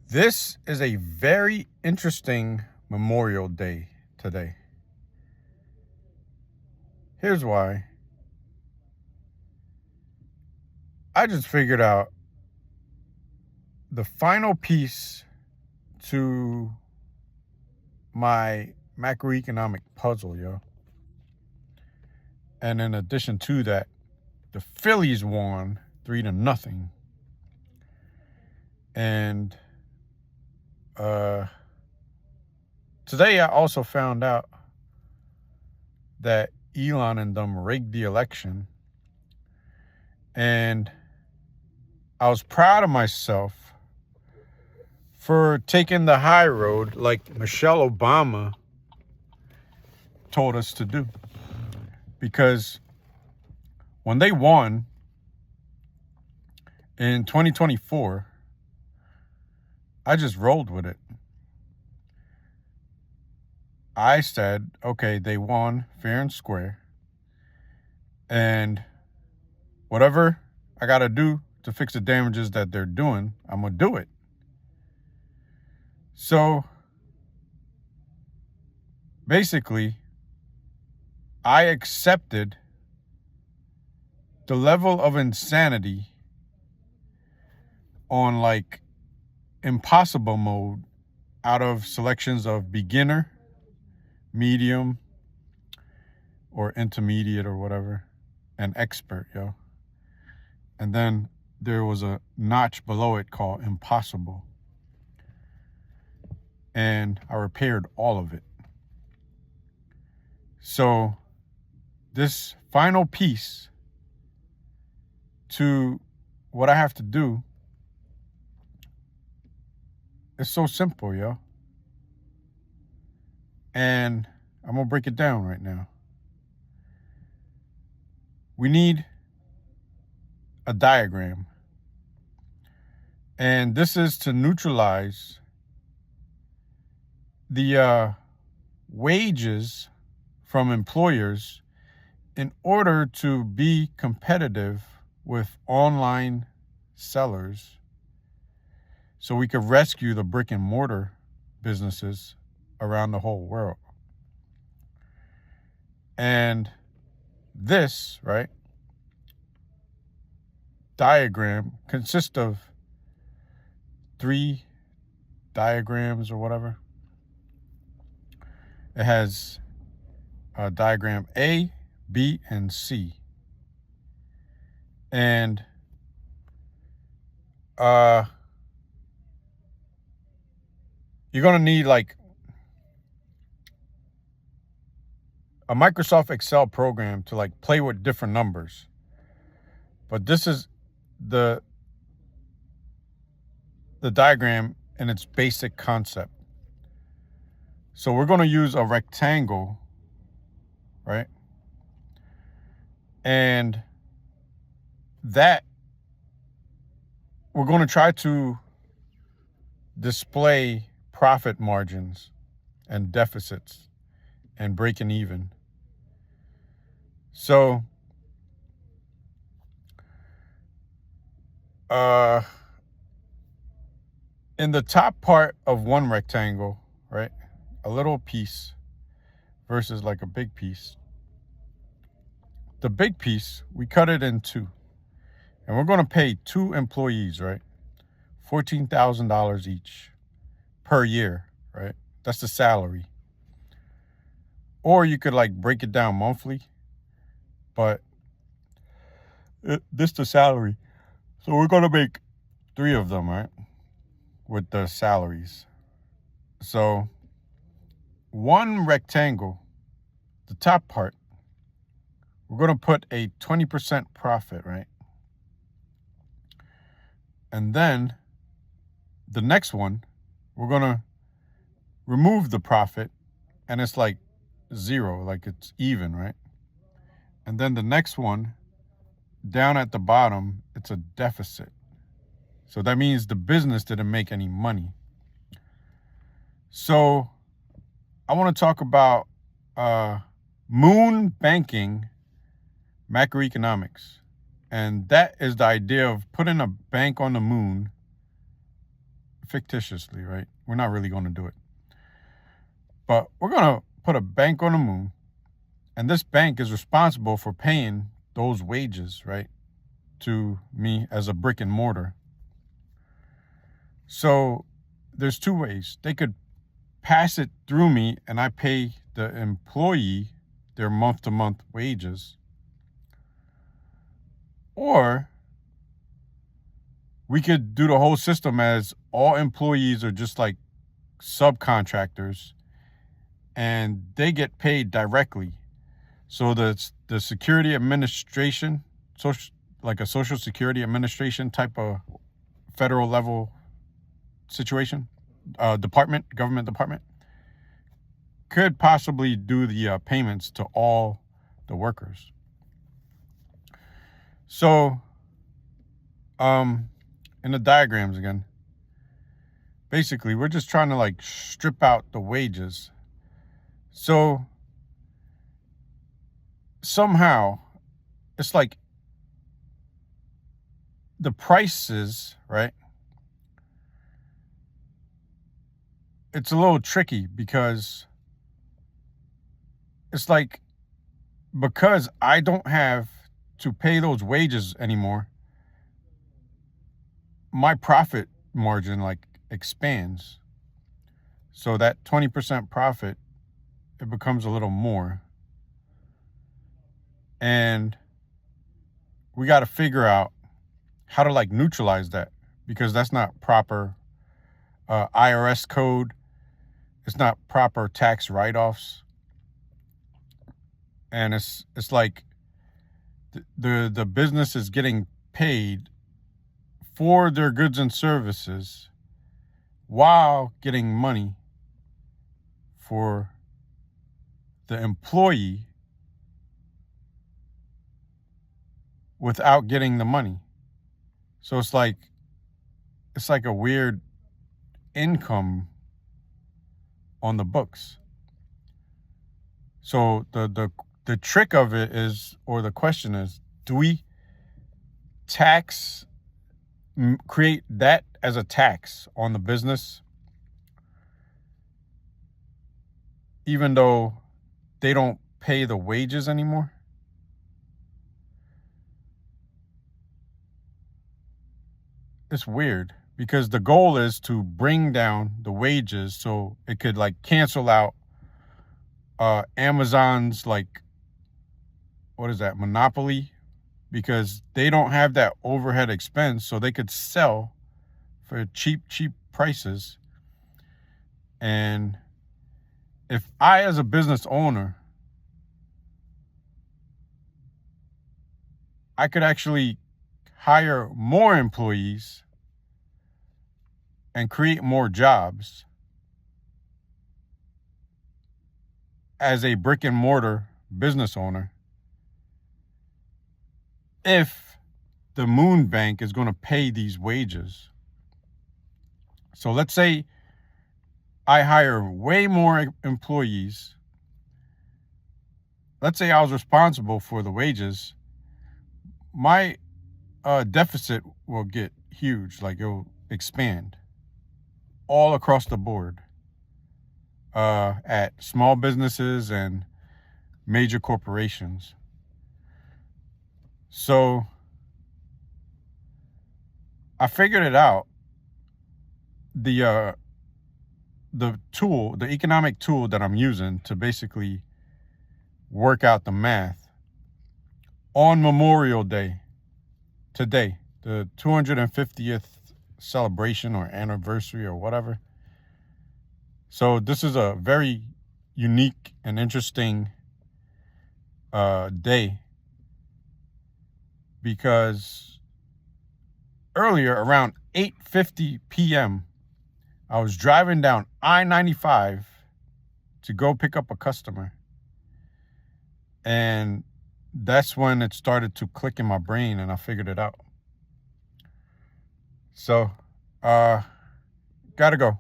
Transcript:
This is a very interesting Memorial Day today. Here's why. I just figured out the final piece to my macroeconomic puzzle, yo. And in addition to that, the Phillies won 3-0. And today I also found out that Elon and them rigged the election. And I was proud of myself for taking the high road like Michelle Obama told us to do. Because when they won in 2024, I just rolled with it. I said, okay, they won fair and square. And whatever I got to do to fix the damages that they're doing, I'm going to do it. So basically, I accepted the level of insanity on like impossible mode out of selections of beginner, medium, or intermediate or whatever, and expert, yo. And then there was a notch below it called impossible. And I repaired all of it. So this final piece to what I have to do is so simple, yo. And I'm going to break it down right now. We need a diagram. And this is to neutralize the wages from employers in order to be competitive with online sellers, so we could rescue the brick and mortar businesses around the whole world. And this, right, diagram consists of 3 diagrams or whatever. It has diagram A, B, and C. And you're going to need like a Microsoft Excel program to like play with different numbers. But this is the diagram in its basic concept. So we're going to use a rectangle, right? And that we're going to try to display profit margins and deficits and breaking even. So in the top part of one rectangle, right, a little piece versus like a big piece. The big piece, we cut it in 2. And we're going to pay 2 employees, right? $14,000 each per year, right? That's the salary. Or you could like break it down monthly, but this the salary. So we're going to make 3 of them, right? With the salaries. So one rectangle, the top part, we're going to put a 20% profit, right? And then the next one, we're going to remove the profit, and it's like 0, like it's even, right? And then the next one, down at the bottom, it's a deficit. So that means the business didn't make any money. So I want to talk about moon banking macroeconomics. And that is the idea of putting a bank on the moon fictitiously, right? We're not really going to do it. But we're going to put a bank on the moon, and this bank is responsible for paying those wages, right, to me as a brick and mortar. So there's two ways. They could pass it through me and I pay the employee their month-to-month wages. Or we could do the whole system as all employees are just like subcontractors and they get paid directly. So the security administration, like a social security administration type of federal level situation, government department, could possibly do the payments to all the workers. So, in the diagrams again, basically we're just trying to like strip out the wages. So somehow it's like the prices, right? It's a little tricky because it's like, because I don't have to pay those wages anymore, my profit margin like expands. So that 20% profit, it becomes a little more. And we got to figure out how to like neutralize that, because that's not proper IRS code. It's not proper tax write-offs. And it's like the business is getting paid for their goods and services while getting money for the employee without getting the money. So it's like a weird income on the books. So the trick of it is, or the question is, do we create that as a tax on the business, even though they don't pay the wages anymore? It's weird, because the goal is to bring down the wages so it could like cancel out Amazon's like, what is that, monopoly, because they don't have that overhead expense, so they could sell for cheap prices. And if I, as a business owner, I could actually hire more employees and create more jobs as a brick and mortar business owner, if the moon bank is going to pay these wages. So let's say I hire way more employees. Let's say I was responsible for the wages. My deficit will get huge, like it'll expand all across the board at small businesses and major corporations. So I figured it out. The economic tool that I'm using to basically work out the math on Memorial Day, today, the 250th celebration or anniversary or whatever. So this is a very unique and interesting day, because earlier around 8:50 p.m., I was driving down I-95 to go pick up a customer. And that's when it started to click in my brain and I figured it out. So, gotta go.